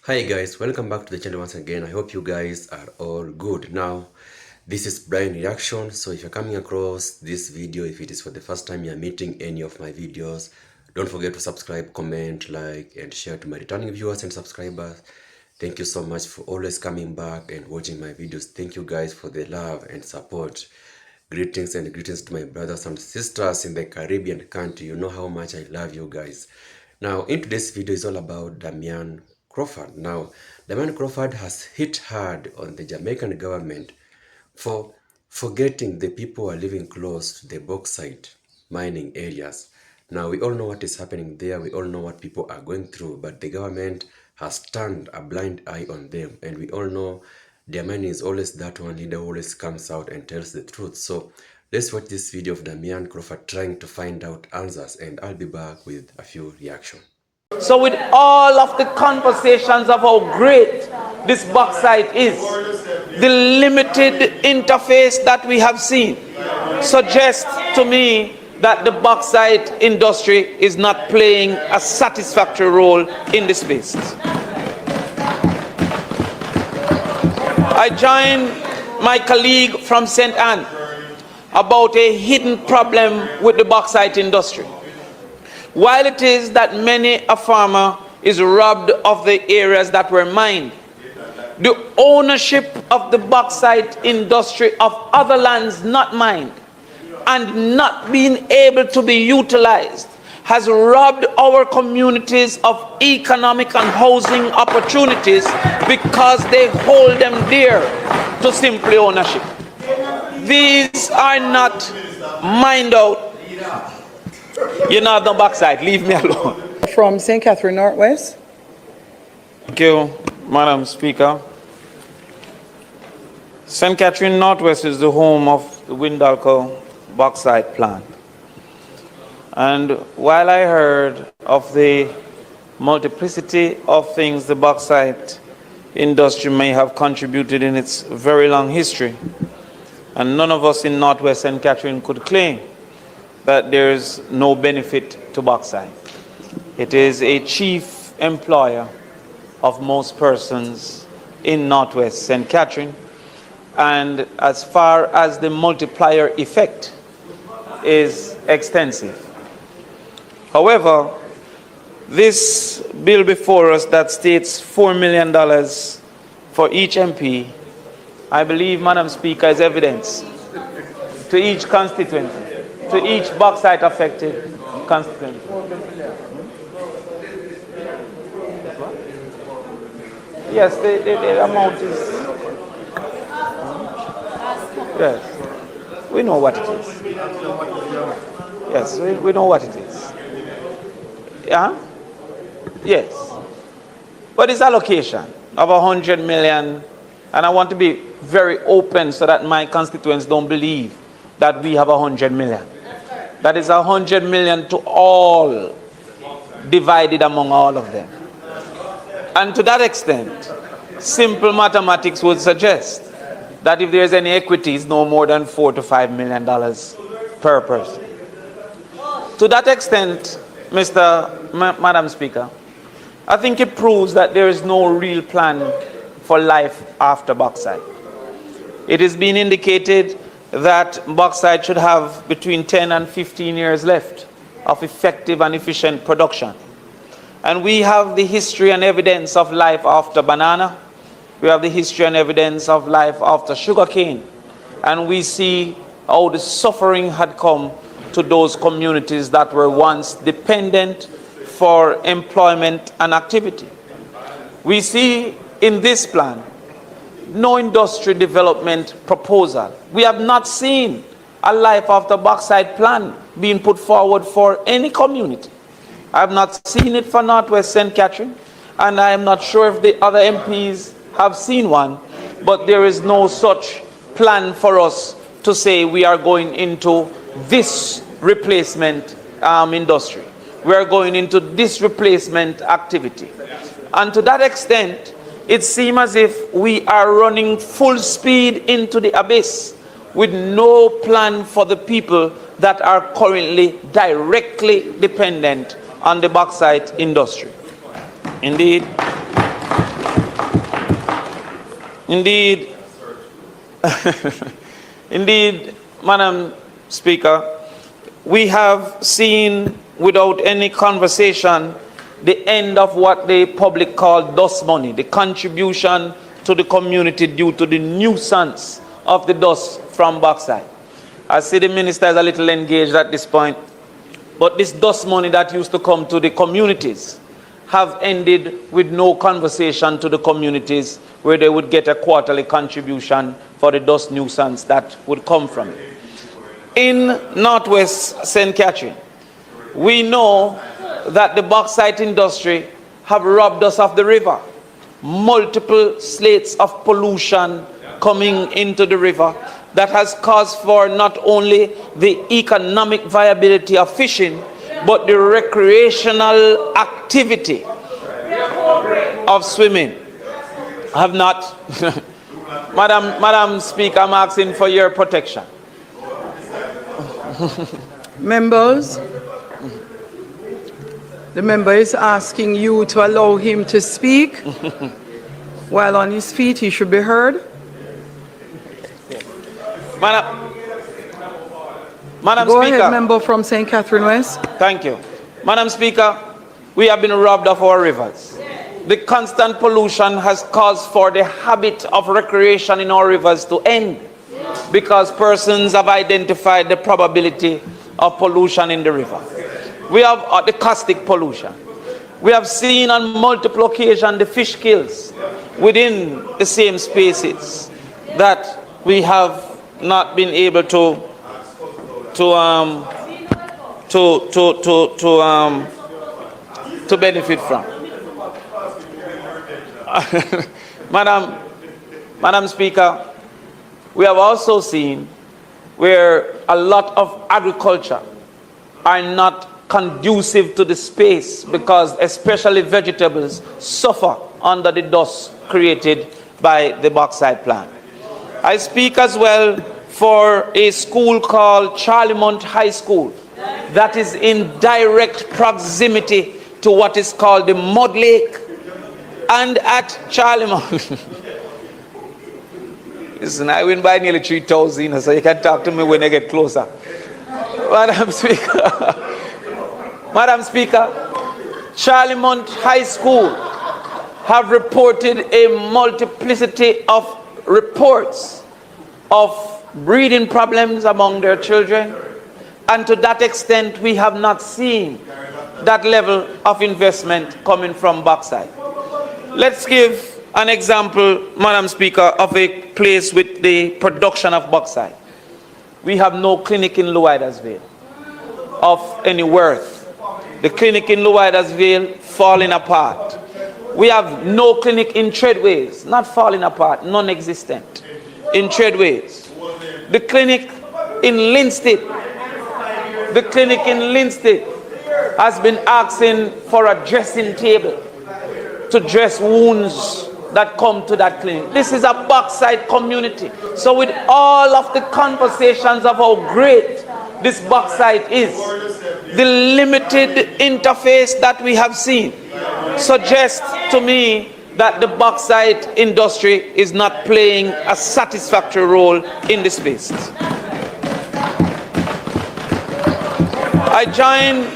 Hi guys, welcome back to the channel once again. I hope you guys are all good. Now, this is Brian Reaction. So if you're coming across this video, if it is for the first time you're meeting any of my videos, don't forget to subscribe, comment, like, and share to my returning viewers and subscribers. Thank you so much for always coming back and watching my videos. Thank you guys for the love and support. Greetings and greetings to my brothers and sisters in the Caribbean country. You know how much I love you guys. Now, in today's video is all about Damian Crawford. Now, Damian Crawford has hit hard on the Jamaican government for forgetting the people who are living close to the bauxite mining areas. Now, we all know what is happening there. We all know what people are going through, but the government has turned a blind eye on them. And we all know Damian is always that one leader who always comes out and tells the truth. So let's watch this video of Damian Crawford trying to find out answers, and I'll be back with a few reactions. So with all of the conversations of how great this bauxite is, the limited interface that we have seen suggests to me that the bauxite industry is not playing a satisfactory role in this space. I joined my colleague from St. Anne about a hidden problem with the bauxite industry. While it is that many a farmer is robbed of the areas that were mined, the ownership of the bauxite industry of other lands not mined and not being able to be utilized has robbed our communities of economic and housing opportunities because they hold them dear to simply ownership. These are not mined out. You're not the bauxite, leave me alone. From St. Catherine Northwest. Thank you, Madam Speaker. St. Catherine Northwest is the home of the Windalco bauxite plant. And while I heard of the multiplicity of things the bauxite industry may have contributed in its very long history, and none of us in Northwest St. Catherine could claim that there is no benefit to bauxite. It is a chief employer of most persons in Northwest St. Catherine, and as far as the multiplier effect is extensive. However, this bill before us that states $4 million for each MP, I believe, Madam Speaker, is evidence to each constituency, to each bauxite affected constituency. Yes, the amount is. Yes, we know what it is. Yes, we know what it is. Yeah? Yes. But it's allocation of 100 million, and I want to be very open so that my constituents don't believe that we have 100 million. That is 100 million to all, divided among all of them. And to that extent, simple mathematics would suggest that if there's any equity, it's no more than $4 to $5 million per person. To that extent, Madam Speaker, I think it proves that there is no real plan for life after bauxite. It has been indicated that bauxite should have between 10 and 15 years left of effective and efficient production. And we have the history and evidence of life after banana. We have the history and evidence of life after sugarcane. And we see how the suffering had come to those communities that were once dependent for employment and activity. We see in this plan no industry development proposal. We have not seen a life after bauxite plan being put forward for any community. I have not seen it for Northwest St. Catherine, and I am not sure if the other MPs have seen one, but there is no such plan for us to say we are going into this replacement industry. We are going into this replacement activity. And to that extent, it seems as if we are running full speed into the abyss with no plan for the people that are currently directly dependent on the bauxite industry. Indeed, Indeed, indeed, Madam Speaker, we have seen without any conversation the end of what the public call dust money, the contribution to the community due to the nuisance of the dust from bauxite. I see the minister is a little engaged at this point, but this dust money that used to come to the communities have ended with no conversation to the communities where they would get a quarterly contribution for the dust nuisance that would come from it. In Northwest St. Catherine, we know that the bauxite industry have robbed us of the river. Multiple slates of pollution coming into the river that has caused for not only the economic viability of fishing, but the recreational activity of swimming. Have not. Madam Speaker, I'm asking for your protection. Members, the member is asking you to allow him to speak. While on his feet, he should be heard. Madam Go Speaker. ahead, member from St. Catherine West. Thank you. Madam Speaker, we have been robbed of our rivers. The constant pollution has caused for the habit of recreation in our rivers to end because persons have identified the probability of pollution in the river. We have the caustic pollution. We have seen on multiple occasions the fish kills within the same spaces that we have not been able to benefit from. Madam Speaker, we have also seen where a lot of agriculture are not conducive to the space because especially vegetables suffer under the dust created by the bauxite plant. I speak as well for a school called Charlemont High School that is in direct proximity to what is called the Mud Lake. And at Charlemont, listen, I win by nearly 3,000, so you can talk to me when I get closer. Madam Speaker, Charlemont High School have reported a multiplicity of reports of breathing problems among their children, and to that extent we have not seen that level of investment coming from bauxite. Let's give an example, Madam Speaker, of a place with the production of bauxite. We have no clinic in Louidersville of any worth. The clinic in Louidersville falling apart. We have no clinic in Treadways, not falling apart, non-existent in Treadways. The clinic in Linstead, has been asking for a dressing table to dress wounds that come to that clinic. This is a bauxite community. So with all of the conversations of how great this bauxite is, the limited interface that we have seen suggests to me that the bauxite industry is not playing a satisfactory role in this space. I join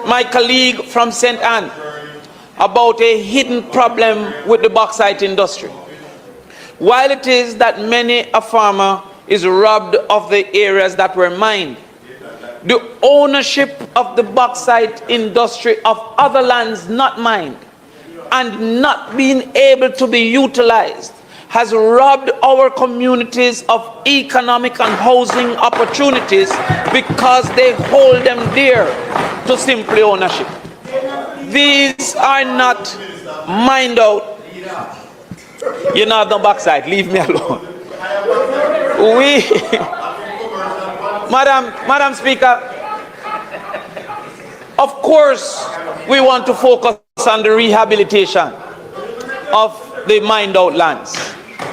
my colleague from St. Anne about a hidden problem with the bauxite industry. While it is that many a farmer is robbed of the areas that were mined, the ownership of the bauxite industry of other lands not mined and not being able to be utilized has robbed our communities of economic and housing opportunities because they hold them dear to simply ownership. These are not mined out. You're not the bauxite, leave me alone. Madam Speaker, of course we want to focus on the rehabilitation of the mined out lands.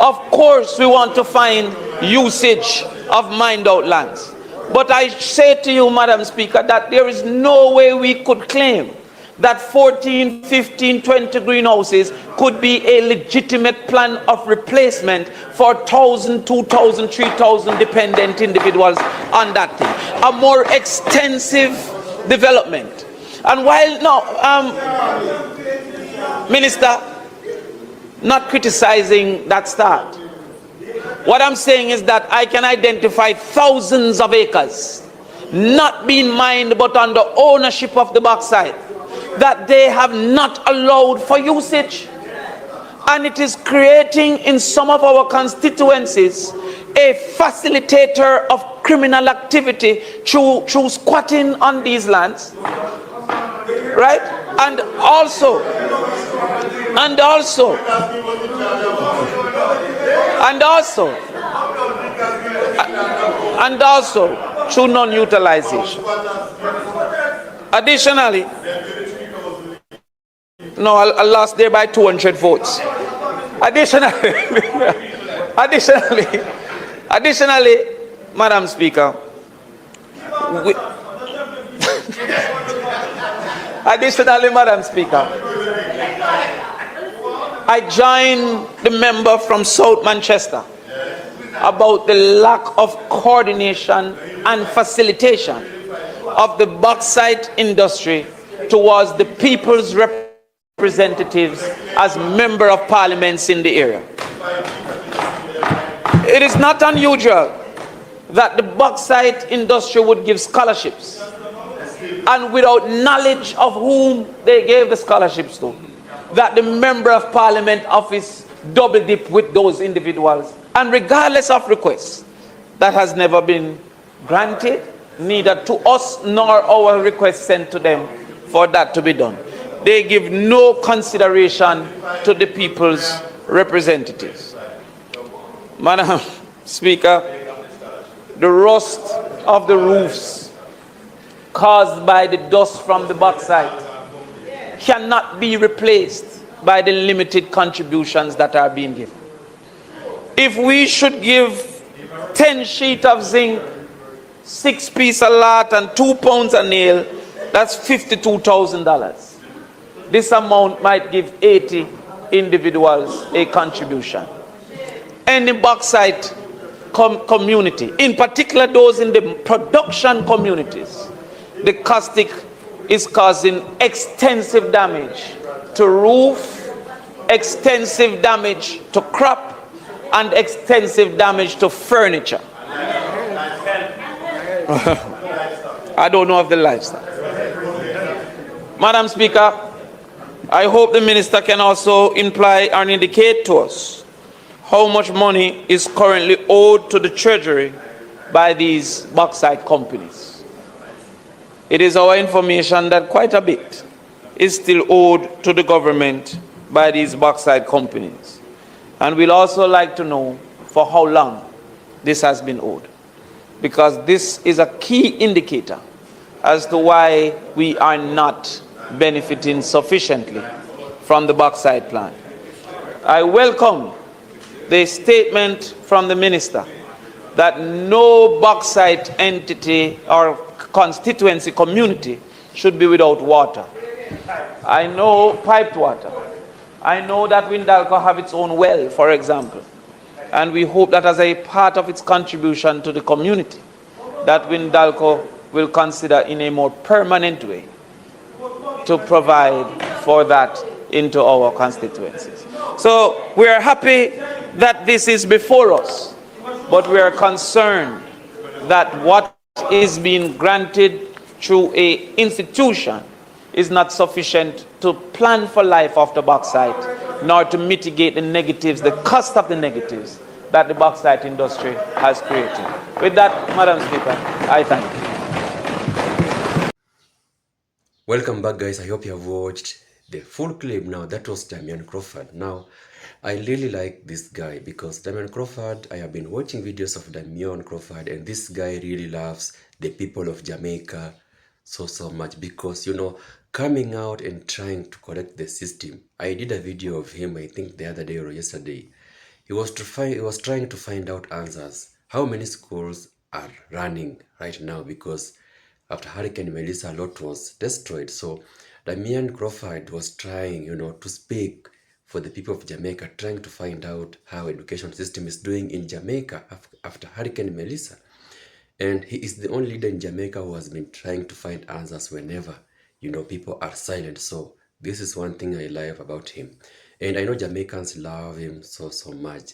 Of course we want to find usage of mined out lands. But I say to you, Madam Speaker, that there is no way we could claim that 14, 15, 20 greenhouses could be a legitimate plan of replacement for 1,000, 2,000, 3,000 dependent individuals on that thing. A more extensive development. And while Minister, not criticizing that start. What I'm saying is that I can identify thousands of acres not being mined but under ownership of the bauxite that they have not allowed for usage, and it is creating in some of our constituencies a facilitator of criminal activity through squatting on these lands, right? And also through non-utilization. Additionally, no, I lost there by 200 votes. Additionally, Madam Speaker, I join the member from South Manchester about the lack of coordination and facilitation of the bauxite industry towards the people's representatives as member of parliaments in the area. It is not unusual that the bauxite industry would give scholarships, and without knowledge of whom they gave the scholarships to, that the member of parliament office double dip with those individuals, and regardless of requests, that has never been granted, neither to us nor our request sent to them for that to be done. They give no consideration to the people's representatives. Madam Speaker, the rust of the roofs caused by the dust from the bauxite cannot be replaced by the limited contributions that are being given. If we should give 10 sheets of zinc, 6 pieces a lot, and 2 pounds a nail, that's $52,000. This amount might give 80 individuals a contribution. Any bauxite community, in particular those in the production communities, the caustic is causing extensive damage to roof, extensive damage to crop, and extensive damage to furniture. I don't know of the lifestyle. Madam Speaker, I hope the minister can also imply and indicate to us how much money is currently owed to the treasury by these bauxite companies. It is our information that quite a bit is still owed to the government by these bauxite companies. And we'll also like to know for how long this has been owed, because this is a key indicator as to why we are not benefiting sufficiently from the bauxite plant. I welcome the statement from the minister that no bauxite entity or constituency community should be without water. I know piped water. I know that Windalco have its own well, for example, and we hope that as a part of its contribution to the community, that Windalco will consider in a more permanent way to provide for that into our constituencies. So we are happy that this is before us, but we are concerned that what is being granted through an institution is not sufficient to plan for life after bauxite, nor to mitigate the negatives, the cost of the negatives that the bauxite industry has created. With that, Madam Speaker, I thank you. Welcome back, guys. I hope you have watched the full clip. Now, that was Damian Crawford. Now, I really like this guy because Damian Crawford, I have been watching videos of Damian Crawford, and this guy really loves the people of Jamaica so much, because, you know, coming out and trying to correct the system. I did a video of him, I think the other day or yesterday. He was trying to find out answers. How many schools are running right now? Because after Hurricane Melissa, a lot was destroyed. So Damian Crawford was trying, to speak for the people of Jamaica, trying to find out how education system is doing in Jamaica after Hurricane Melissa. And he is the only leader in Jamaica who has been trying to find answers whenever, people are silent. So this is one thing I love about him. And I know Jamaicans love him so, so much.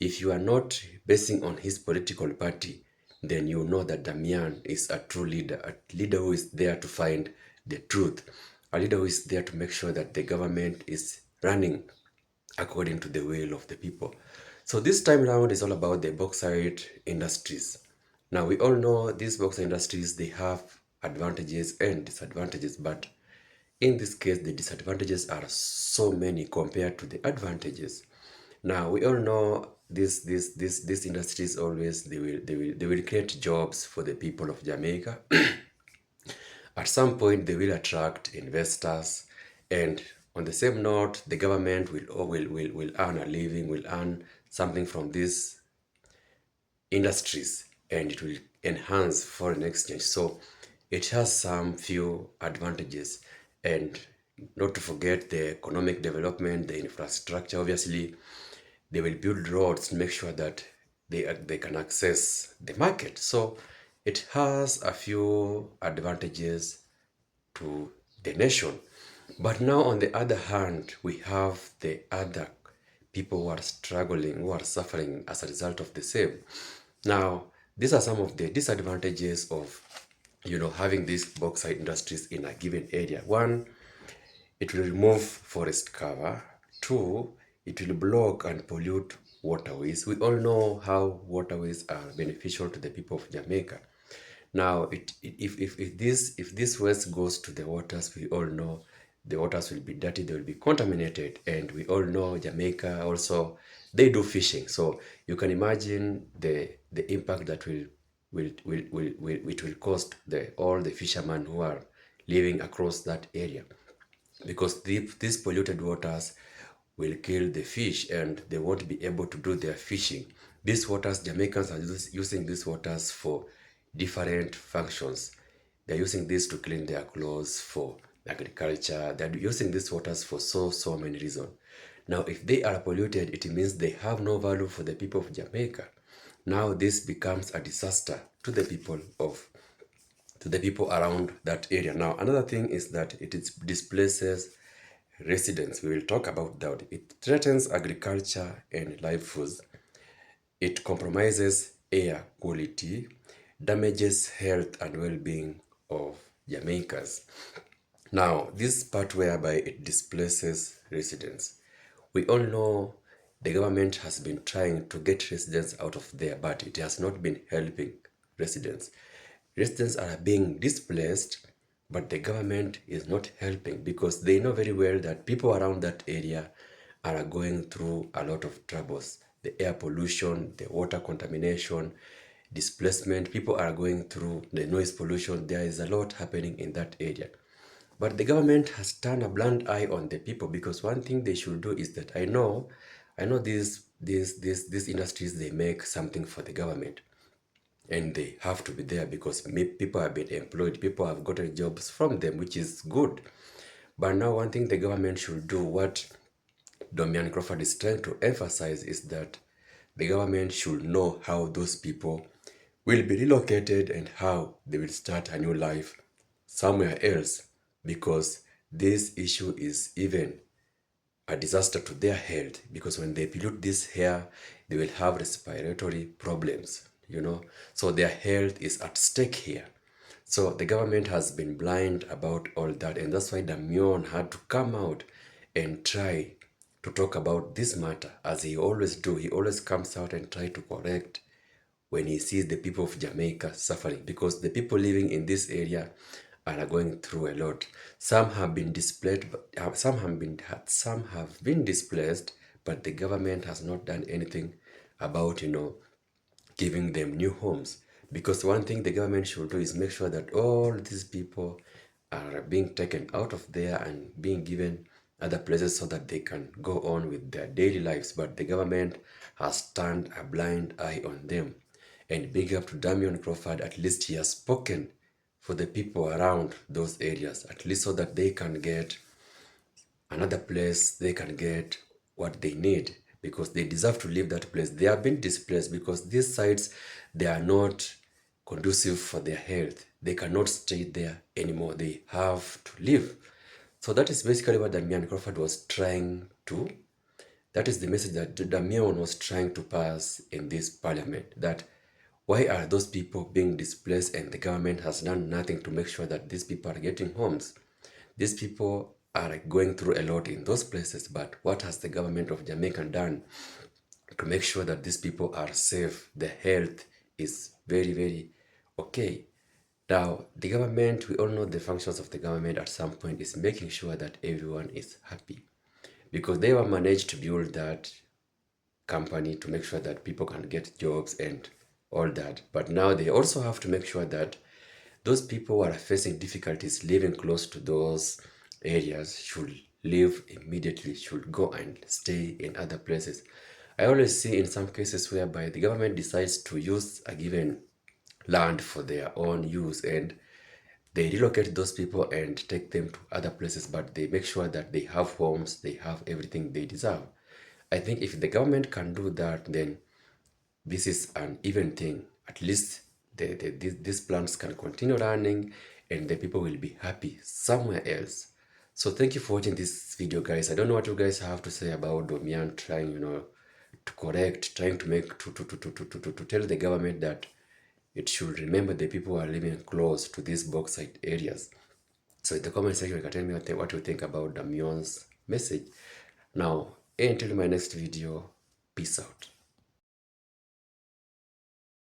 If you are not basing on his political party, then you know that Damian is a true leader, a leader who is there to find the truth, a leader who is there to make sure that the government is running according to the will of the people. So this time around is all about the bauxite industries. Now we all know these bauxite industries, they have advantages and disadvantages, but in this case, the disadvantages are so many compared to the advantages. Now we all know these industries always they will create jobs for the people of Jamaica. At some point, they will attract investors, and on the same note, the government will earn a living, will earn something from these industries, and it will enhance foreign exchange. So it has some few advantages, and not to forget the economic development, the infrastructure. Obviously, they will build roads to make sure that they can access the market. So it has a few advantages to the nation. But now, on the other hand, we have the other people who are struggling, who are suffering as a result of the same. Now, these are some of the disadvantages of, having these bauxite industries in a given area. One, it will remove forest cover. Two, it will block and pollute waterways. We all know how waterways are beneficial to the people of Jamaica. Now, if this waste goes to the waters, we all know the waters will be dirty, they will be contaminated, and we all know Jamaica also, they do fishing. So you can imagine the impact that it will cost all the fishermen who are living across that area, because these polluted waters will kill the fish and they won't be able to do their fishing. These waters, Jamaicans are using these waters for different functions. They're using this to clean their clothes, for agriculture. They're using these waters for so many reasons. Now, if they are polluted, it means they have no value for the people of Jamaica. Now this becomes a disaster to the people around that area. Now, another thing is that it displaces residents. We will talk about that. It threatens agriculture and livelihoods. It compromises air quality, damages health and well-being of Jamaicans. Now, this part whereby it displaces residents. We all know the government has been trying to get residents out of there, but it has not been helping residents. Residents are being displaced, but the government is not helping because they know very well that people around that area are going through a lot of troubles. The air pollution, the water contamination, displacement, people are going through the noise pollution. There is a lot happening in that area. But the government has turned a blind eye on the people, because one thing they should do is that I know these industries, they make something for the government, and they have to be there because people have been employed, people have gotten jobs from them, which is good. But now one thing the government should do, what Damian Crawford is trying to emphasize, is that the government should know how those people will be relocated and how they will start a new life somewhere else, because this issue is even a disaster to their health, because when they pollute this air, they will have respiratory problems, so their health is at stake here. So the government has been blind about all that, and that's why Damian had to come out and try to talk about this matter, as he always do. He always comes out and try to correct when he sees the people of Jamaica suffering, because the people living in this area are going through a lot. Some have been displaced, some have been displaced, but the government has not done anything about giving them new homes. Because one thing the government should do is make sure that all these people are being taken out of there and being given other places so that they can go on with their daily lives. But the government has turned a blind eye on them. And big up to Damian Crawford, at least he has spoken for the people around those areas, at least so that they can get another place, they can get what they need, because they deserve to leave that place. They have been displaced because these sites, they are not conducive for their health. They cannot stay there anymore. They have to leave. So that is basically what Damian Crawford was trying to, that is the message that Damian was trying to pass in this parliament, that why are those people being displaced and the government has done nothing to make sure that these people are getting homes? These people are going through a lot in those places, but what has the government of Jamaica done to make sure that these people are safe? The health is very, very okay. Now, the government, we all know the functions of the government at some point is making sure that everyone is happy, because they have managed to build that company to make sure that people can get jobs and all that. But now they also have to make sure that those people who are facing difficulties living close to those areas should leave immediately, should go and stay in other places. I always see in some cases whereby the government decides to use a given land for their own use, and they relocate those people and take them to other places, but they make sure that they have homes, they have everything they deserve. I think if the government can do that, then this is an even thing. At least these plants can continue running and the people will be happy somewhere else. So thank you for watching this video, guys. I don't know what you guys have to say about Damian trying, to correct, trying to make to tell the government that it should remember the people who are living close to these bauxite areas. So in the comment section, you can tell me what you think about Damian's message. Now, until my next video, peace out.